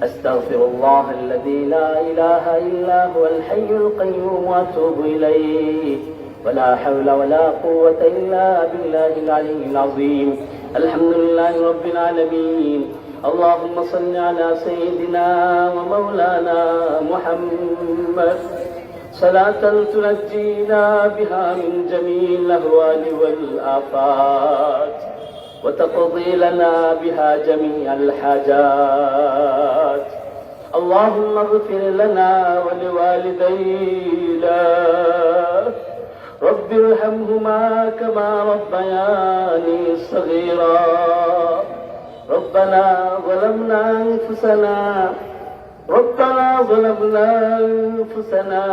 أستغفر الله الذي لا إله إلا هو الحي القيوم وأتوب إليه ولا حول ولا قوة إلا بالله العلي العظيم. الحمد لله رب العالمين. اللهم صل على سيدنا ومولانا محمد صلاة تنجينا بها من جميع الأهوال والآفات وتقضي لنا بها جميع الحاجات. اللهم اغفر لنا ولوالدينا رب ارحمهما كما ربياني صغيرا. ربنا ظلمنا أنفسنا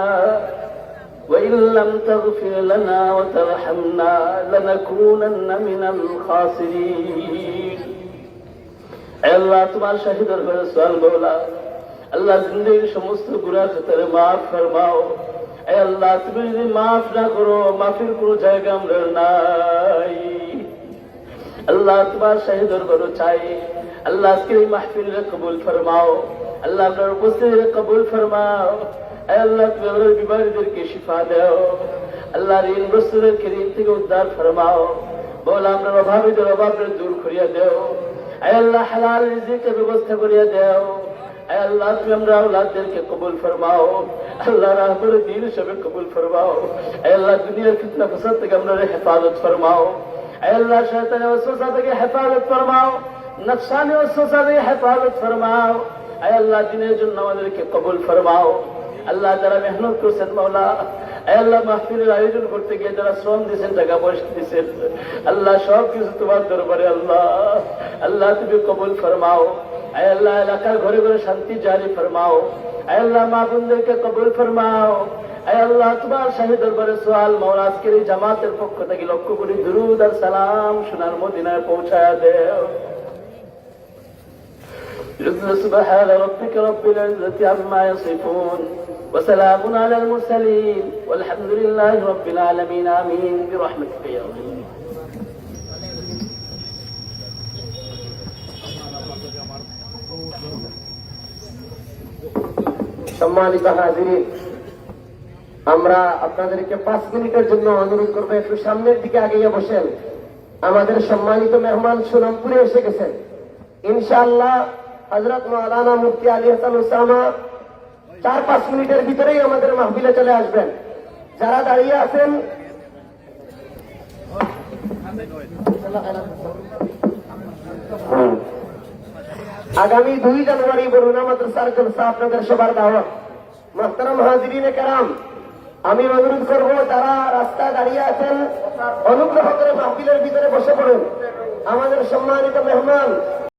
وإن لم تغفر لنا وترحمنا لنكونن من الخاسرين. আল্লাহ তোমার শাহী দরবারে সওয়াল মওলা, আল্লাহ জিন্দেগির সমস্ত গুনাহ খাতারে মাফ ফরমাও। এ আল্লাহ, তুমি যদি মাফ না করো, মাফির কোনো জায়গা আমরা নাই। আল্লাহ তোমার শাহী দরবারে চাই, আল্লাহ আজকের এই মাহফিলকে কবুল ফরমাও। আল্লাহ আপনার উপস্থিতিকে কবুল ফরমাও। আল্লাহ তুমি আমাদের বিমারীদেরকে শিফা দাও। আল্লাহ ঋণগ্রস্তদেরকে ঋণ থেকে উদ্ধার ফরমাও। মওলা আপনার অভাবীদের অভাবকে দূর করিয়া দেও। আল্লাহ হালাল রিজিকের ব্যবস্থা করিয়া দেও। আল্লাহ তুমি আমরা আওলাদদেরকে কবুল ফরমাও। আল্লাহ রাহবরে দ্বীন হিসেবে কবুল ফরমাও। আল্লাহ দুনিয়ার ফিতনা ফাসাদ থেকে আমরা হেফাজত ফরমাও। আল্লাহ শয়তানের ওয়াসওয়াসা থেকে হেফাজত ফরমাও। নকশানি ওয়াসওয়াসা থেকে হেফাজত ফরমাও। আল্লাহ দিনের জন্য আমাদেরকে কবুল ফরমাও। আল্লাহ যারা মেহনত করছেন মাওলা, আল্লাহ মাহফিলের আয়োজন করতে গিয়ে যারা শ্রম দিয়েছেন, টাকা পয়সা দিয়েছেন, আল্লাহ সব কিছু তোমার দরবারে। আল্লাহ তুমি কবুল ফরমাও। আল্লাহ এলাকার ঘরে ঘরে শান্তি জারি ফরমাও। আল্লাহ মা বোনদেরকে কবুল ফরমাও। আল্লাহ তোমার শাহী দরবারে সওয়াল মাওলা, আজকের এই জামাতের পক্ষ থেকে লক্ষ কোটি দুরূদ আর সালাম সোনার মদিনায় পৌঁছায়া দেও। سبحان ربك رب العزة عما يصفون وسلام على المرسلين والحمد لله رب العالمين. آمين برحمتك يا رب. সম্মানিত হাজিরিন, আমরা আপনাদেরকে 5 মিনিটের জন্য অনুরোধ করবো, একটু সামনের দিকে আগিয়ে বসেন। আমাদের সম্মানিত মেহমান সুনামপুরে এসে গেছেন। ইনশাআল্লাহ হযরত মাওলানা মুফতি আলী হাসান উসামা 4-5 মিনিটের ভিতরেই আমাদের মাহফিলে চলে আসবেন। যারা দাঁড়িয়ে আছেন, আগামী 2 জানুয়ারি বরুণা মাদ্রাসার জলসা আপনাদের সবার দাওয়াত। মুহতারাম হাজিরিনে কেরাম, আমি অনুরোধ করব যারা রাস্তায় দাঁড়িয়ে আছেন, অনুগ্রহ করে মাহফিলের ভিতরে বসে পড়ুন। আমাদের সম্মানিত মেহমান